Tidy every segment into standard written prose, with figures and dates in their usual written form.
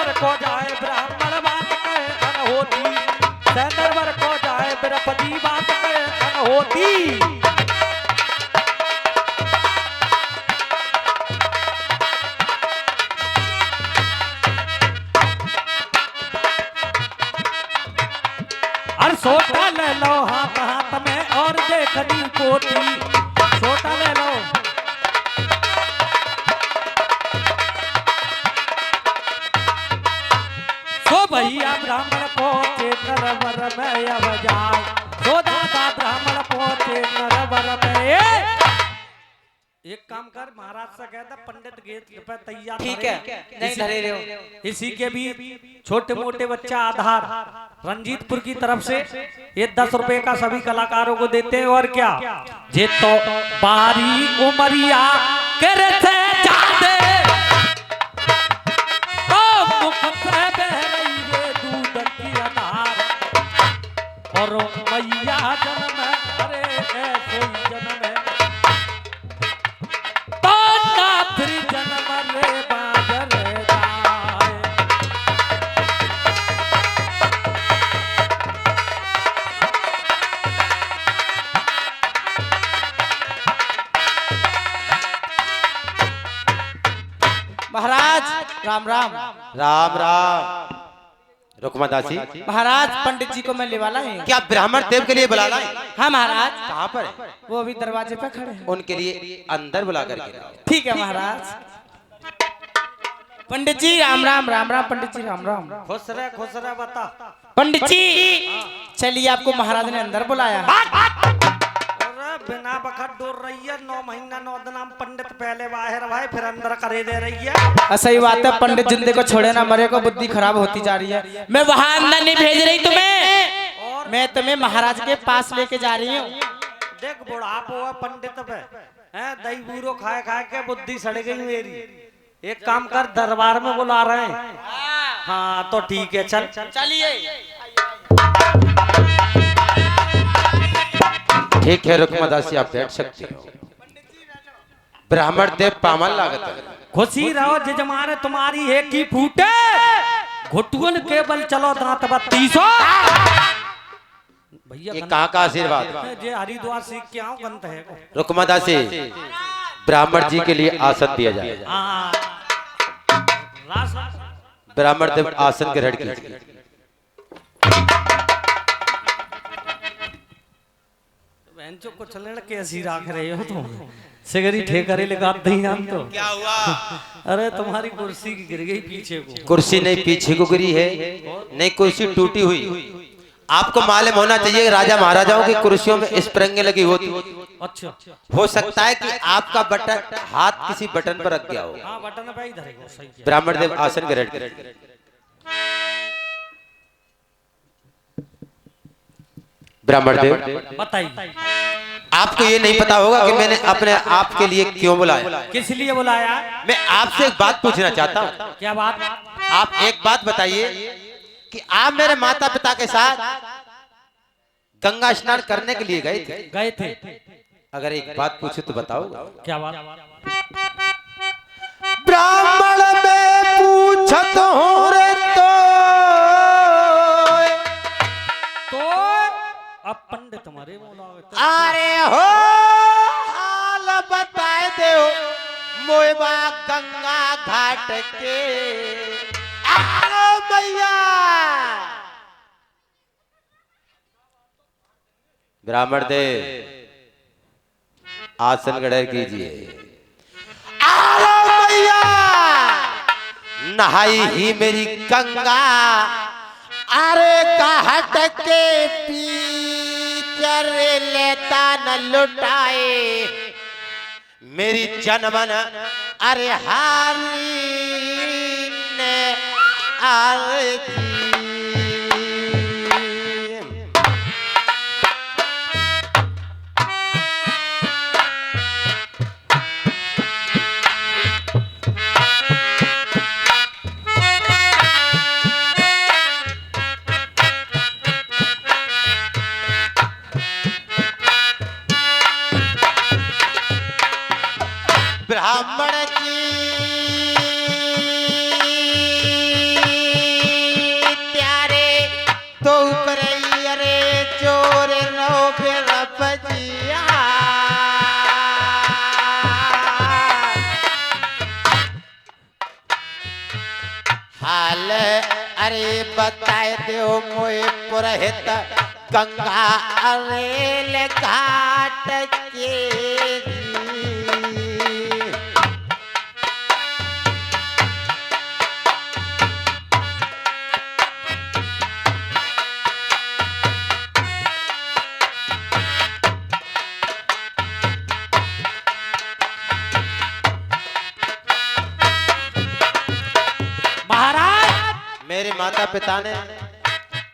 वर को जाए ब्राह्मण बात कहे अनहोती, सैंदर वर को जाए बिरपति बात कहे अनहोती। अरे सोटा ले लो हाथ हाथ में और देखनी पोती, सोटा ले लो। सो भैया ब्राह्मण पहुंचे नरवर में अब जाए, सो दादा ब्राह्मण पहुंचे नरवर में। एक काम कर, महाराज से कहता पंडित गेट पे तैयार, ठीक है, नहीं धरे रहो। इसी के भी छोटे मोटे बच्चा आधार रंजीतपुर की तरफ से ये 10 रुपए का सभी कलाकारों को देते हैं। और क्या जे तो बारी उमरिया करे थे जादे, तो मुख से बह रही है दूध की अधार, और मैया जन्म है, अरे है कोई जन्म है, तो ना फिर जन्म रे बाजर जाए। महाराज राम राम। राम राम। रुकमा दासी, महाराज पंडित जी को मैं ले वाला है। क्या ब्राह्मण देव के लिए बुलाना है? हाँ महाराज। कहाँ पर है? वो अभी दरवाजे पे खड़े हैं। उनके लिए अंदर बुला करके लाओ। ठीक है महाराज। पंडित जी राम राम। राम राम पंडित जी राम राम। खुश रह बता। पंडित जी चलिए, आपको महाराज ने अंदर बुलाया है। अरे बिना बखत डोर रही है, 9 महीना 9 दिन हम पंडित पहले बाहर भाई फिर अंदर करे दे रही है। सही बात है, पंडित जिंदे को छोड़े ना मरे को, बुद्धि खराब होती जा रही है। मैं वहां अंदर नहीं भेज रही तुम्हें, मैं तुम्हें महाराज के पास लेके जा रही हूँ। देख बुढ़ापा हुआ पंडित पे हैं, दही बूरो खाए खाए के बुद्धि सड़ गई मेरी। एक काम कर, दरबार में बुला रहे हैं। हाँ तो ठीक है, चल चलिए। ठीक है रुकमा दासी, आप बैठ सकते हो। ब्राह्मण देव पामल लागत है। खुशी रहो जजमान तुम्हारी है की फूटे, घुटुअन केवल चलो दांत 32। भैया ये कहाँ का आशीर्वाद? जे हरिद्वार सीख के आओ गंत है को। रुकमा दासी, ब्राह्मण जी के लिए आसन दिया जाए। ब्राह्मण देव आसन ग्रहण कीजिए। जो कुछ लड़के ऐसी राख रहे हो तुम, सिगरी ठेकरे लगा दही नाम तो क्या हुआ? अरे तुम्हारी कुर्सी की गिर गई पीछे को। कुर्सी नहीं पीछे को गिरी है, नहीं कुर्सी टूटी हुई। आपको मालूम होना चाहिए राजा महाराजाओं की कुर्सियों में स्प्रिंग लगी होती। अच्छा, हो सकता है कि आपका बटन हाथ किसी बटन पर रख गया हो। हाँ बटन पे ही धरेगा, सही है। ब्राह्मण देव आसन ग्रहण करें। ब्राह्मण देव बताइए, आपको ये नहीं पता होगा कि मैंने अपने आप के लिए क्यों बुलाया। किस लिए बुलाया? मैं आपसे एक बात पूछना चाहता हूँ। क्या बात? आप एक बात बताइए कि आप मेरे माता पिता के साथ गंगा स्नान करने के लिए गए थे? अगर एक बात पूछूं तो बताओ। क्या बात? ब्राह्मण में पूछत हूँ रे तो अब पंडित तुम्हारे अरे हो हाल बताए दो मोयबा गंगा घाट के। आओ मैया। ब्राह्मण देव आसन ग्रहण कीजिए। आओ मैया, नहाई ही मेरी गंगा, अरे घाट के पीछे लेता न लुटाए मेरी जनमन, अरे हारी ने आरती। ब्राह्मण की हाल अरे बताए दो मोए पुरहित गंगा अरेल घाट के मेरे माता पिता ने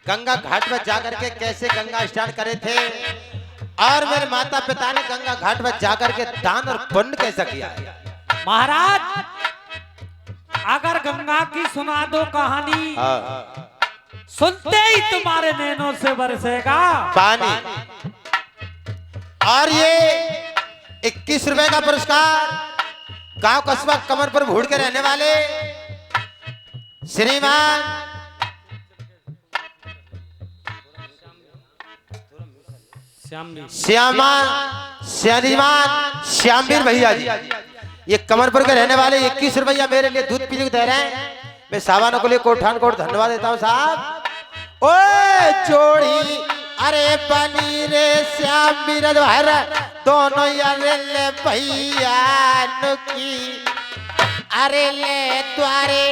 गंगा घाट पर जाकर के कैसे गंगा स्नान करे थे और मेरे माता पिता ने गंगा घाट पर जाकर के दान और पुण्य कैसा किया है। महाराज अगर गंगा की सुना दो कहानी, सुनते ही तुम्हारे नैनों से बरसेगा पानी। और ये 21 रुपए का पुरस्कार गांव कस्बा कमरपुर भूड़ के रहने वाले श्रीमान श्यामवीर भैया जी, ये कमरपुर के रहने वाले 21 रुपया मेरे लिए दूध पीने को दे रहे हैं। मैं सावानों के लिए कोठान कोट धन्यवाद देता हूँ साहब। ओए जोड़ी अरे बनी रे श्यामवीर भर दोनों यारे ले भैया नुकी अरे ले द्वारे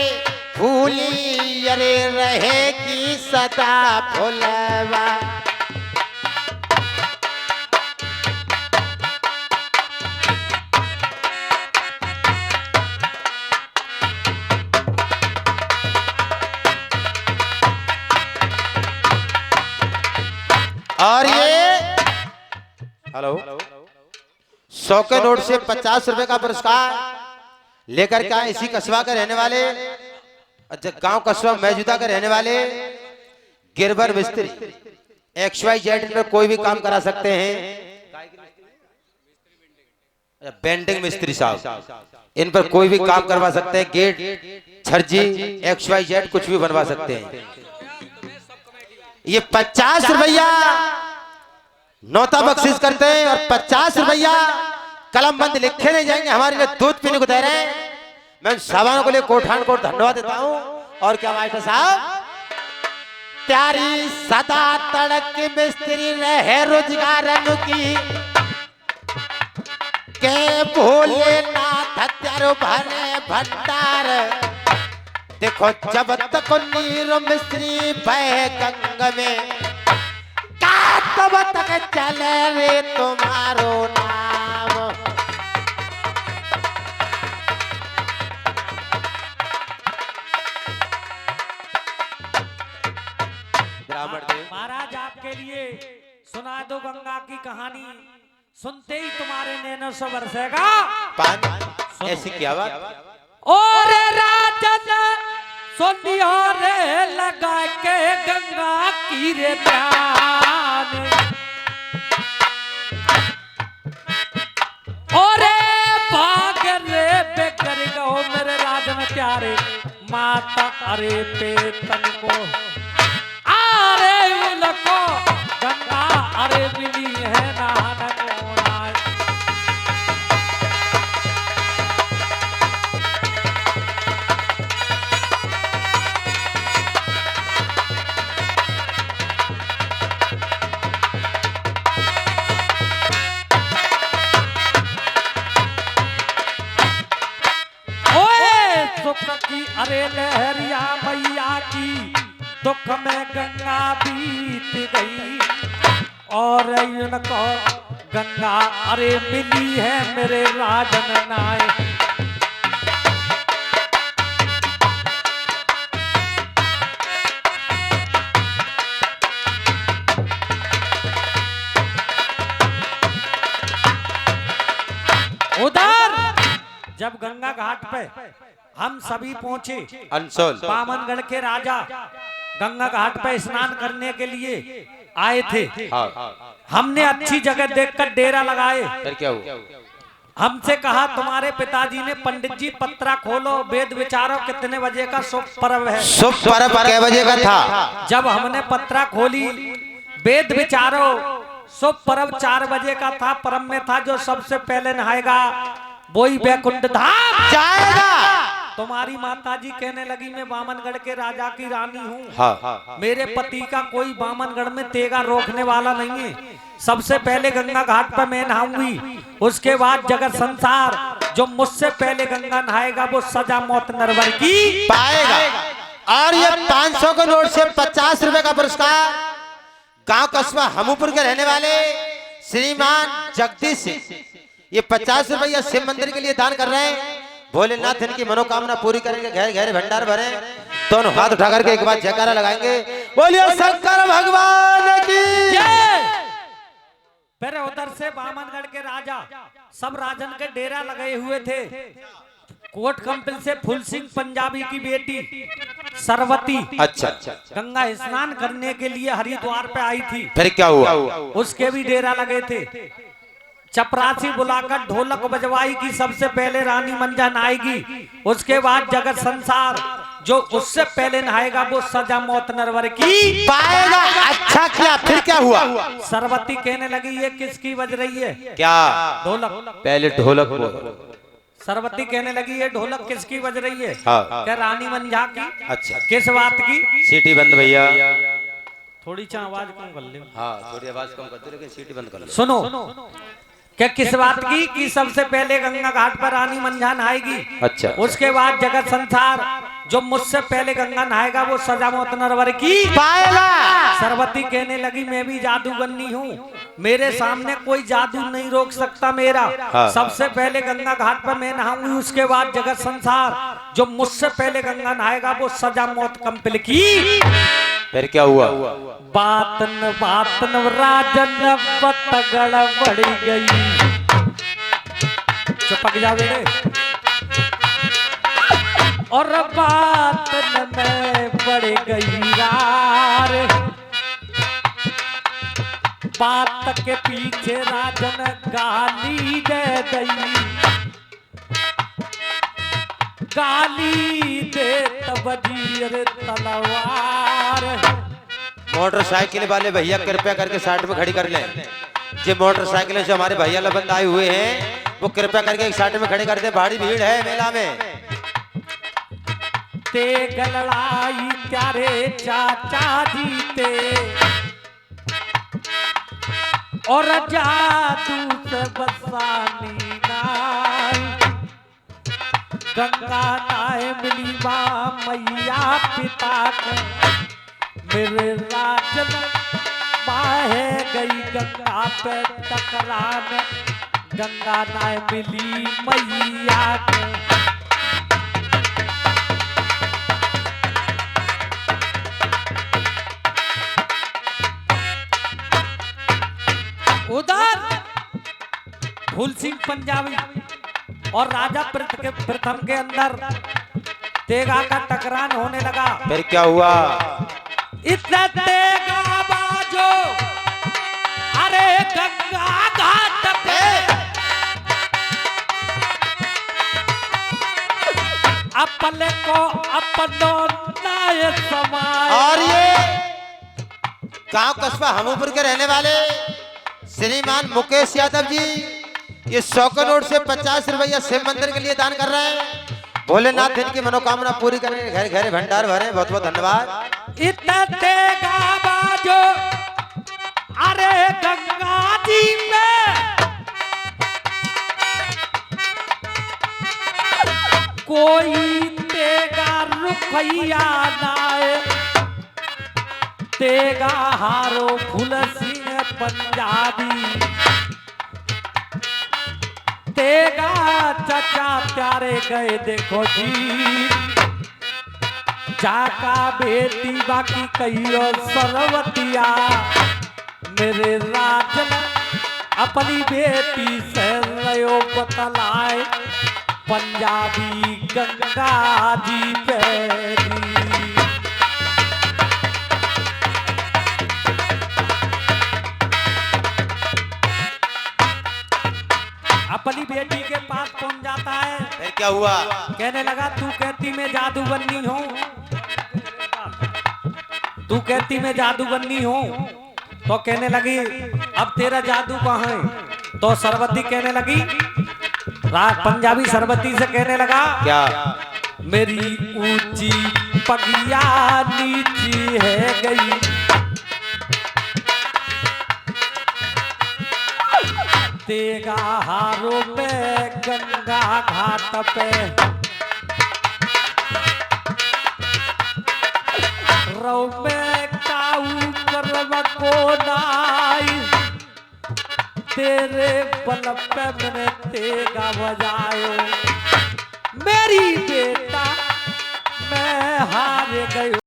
फूली अरे रहेगी सदा फुलवा। और ये हेलो 100 के नोट से 50 रुपए का पुरस्कार लेकर के आए इसी कस्बा के रहने वाले गांव कस्बा मौजूदा के रहने वाले गिरबर मिस्त्री XYZ में कोई भी काम करा सकते हैं। बेंडिंग मिस्त्री साहब, इन पर कोई भी काम करवा सकते हैं। गेट छर्जी XYZ कुछ भी बनवा सकते हैं। ये 50 रुपया नौता बख्शिश करते हैं और 50 रुपया कलम बंद लिखे नहीं जाएंगे, हमारे लिए दूध पीने को दे रहे हैं। मैं सावानों को लिए कोठान कोट धन्यवाद देता हूं। और क्या मास्टर साहब, प्यारी सदा तड़क मिस्त्री रहे रोजगार की के भोलेनाथ त्यारो भरे भंडार। देखो जब तक नीर मिस्त्री बह गंग में तब तक चले रे तुम्हारो नाम। महाराज आपके लिए सुना दो गंगा की कहानी, सुनते ही तुम्हारे नैनों से बरसेगा पानी। ऐसी क्या बात? और राजन सुनियो रे लगा के गंगा की रे ध्यान। और भाग रे बेकर गो मेरे राजन प्यारे माता अरे पेतन को अरे उनको गंगा अरे मिली है नहान को नाय। की अरे लहरिया मैया की दुख में गंगा बीत गई और इनको गंगा अरे मिली है मेरे राजन नाय। उधर जब गंगा घाट पे हम सभी पहुंचे, अंसोल बामनगढ़ के राजा गंगा घाट पे स्नान करने के लिए आए थे। हमने अच्छी जगह देखकर डेरा लगाए। फिर क्या हुआ? हमसे कहा तुम्हारे पिताजी ने पंडित जी पत्रा खोलो वेद विचारो कितने बजे का शुभ पर्व है। शुभ पर्व कै बजे का था? जब हमने पत्रा खोली वेद विचारो शुभ पर्व 4 बजे का था। पर्व में था जो सबसे पहले नहाएगा वही वैकुंठ धाम जाएगा। तुम्हारी माताजी कहने लगी मैं बामनगढ़ के राजा की रानी हूँ। हाँ मेरे पति का कोई बामनगढ़ में तेगा रोकने वाला नहीं है। सबसे पहले गंगा घाट पर मैं नहाऊंगी, उसके बाद जगत संसार जो मुझसे पहले गंगा नहाएगा वो सजा मौत नरवर की पाएगा। और ये 500 के नोट से 50 रुपए का पुरस्कार गांव कस्बा हमूपुर के रहने वाले श्रीमान जगदीश सिंह, ये 50 रुपया शिव मंदिर के लिए दान कर रहे हैं। भोलेनाथ इनकी मनोकामना पूरी करेंगे, गहरे गहरे भंडार भरे। दोनों हाथ उठा करके एक बार जयकारा लगाएंगे, बोलिए शंकर भगवान की जय। फिर उधर से बामनगढ़ के राजा सब राजन के डेरा लगे हुए थे। कोट कंपल से फुल सिंह पंजाबी की बेटी सरवती अच्छा गंगा स्नान करने के लिए हरिद्वार पे आई थी। फिर क्या हुआ? उसके भी डेरा लगे थे। चपरासी बुलाकर ढोलक बजवाई की सबसे पहले रानी मंजा नहाएगी, उसके बाद जगत संसार जो उससे पहले नहाएगा वो सजा मौत नरवर की पाएगा। अच्छा किया। फिर क्या हुआ? सरवती कहने लगी ये किसकी बज रही है? क्या? ढोलक। पहले ढोलक बोलो। सरवती कहने लगी ये ढोलक किसकी बज रही है? हाँ। क्या रानी मंजा की? अच्छा। किस बात की? सीटी बंद भैया। थोड़ी चा आवाज कम कर ले। हाँ थोड़ी आवाज कम कर दो, लेकिन सीटी बंद कर लो। सुनो, क्या किस बात की कि सबसे पहले गंगा घाट पर रानी मंझा नहाएगी, अच्छा। उसके बाद जगत संसार जो मुझसे पहले गंगा नहाएगा वो सजा मौत नरवर की पाएगा। सरवती कहने लगी मैं भी जादूगरनी हूँ, मेरे सामने कोई जादू नहीं रोक सकता मेरा। हाँ। सबसे पहले गंगा घाट पर मैं नहाऊंगी, उसके बाद जगत संसार जो मुझसे पहले गंगा नहाएगा वो सजा मौत कंपल की। फिर क्या हुआ? बातन बातन राजन बतगड़ बढ़ गई। चुपक जा बेटे। और बातन में बढ़ गई यार, बात के पीछे राजन गाली दे गई, गाली दे तब वजीर तलवार। मोटरसाइकिल वाले भैया कृपया करके साइड में खड़ी कर लें। जो मोटरसाइकिल से हमारे भैया लबंद आए हुए हैं वो कृपया करके एक साइड में खड़े कर दे, भारी भीड़ है मेला में। ते गलड़ाई प्यारे चाचा जीते और जादू से बसानी नाई, गंगा नाय मिली माँ मैया पिता को, मेरे राजन बाहे गई गंगा पे टकरान, गंगा नाय मिली मैया को। उधर फूल सिंह पंजाबी और राजा प्रथम के अंदर तेगा का टकरान होने लगा। फिर क्या हुआ? इतना तेगा बाजो अरे गंगा घाट पे, अपने को अपनो नाय समाया। और ये गांव कस्बा हमूपुर के रहने वाले श्रीमान मुकेश यादव जी ये 100 के नोट से 50 रुपया शिव मंदिर के लिए दान कर रहे हैं। भोलेनाथ इनकी मनोकामना पूरी करें, घर घरे भंडार भरे। बहुत बहुत धन्यवाद। इतना तेगा बाजो अरे गंगा जी में, कोई तेगा रुपया नाय, तेगा हारो फूल सिंह पंजाबी, तेगा चचा प्यारे गए देखो जी, जाका बेटी बाकी कहियो सरवतिया, मेरे राजन अपनी बेटी से रयो बतलाए, पंजाबी गंगा जी पैरी। अपनी बेटी के पास पहुंच जाता है। फिर क्या हुआ? कहने लगा तू कहती मैं जादूगरनी हूँ, तू कहती मैं जादूगरनी हूँ, तो कहने लगी अब तेरा जादू कहाँ है? तो सरवती कहने लगी, पंजाबी सरवती से कहने लगा क्या? मेरी ऊंची पगिया नीची है गई। तेगा हारों पे गंगा घाट पे रौ में काऊ करव को नाई। तेरे बल पे मैंने तेगा बजायो मेरी बेटा मैं हार गई।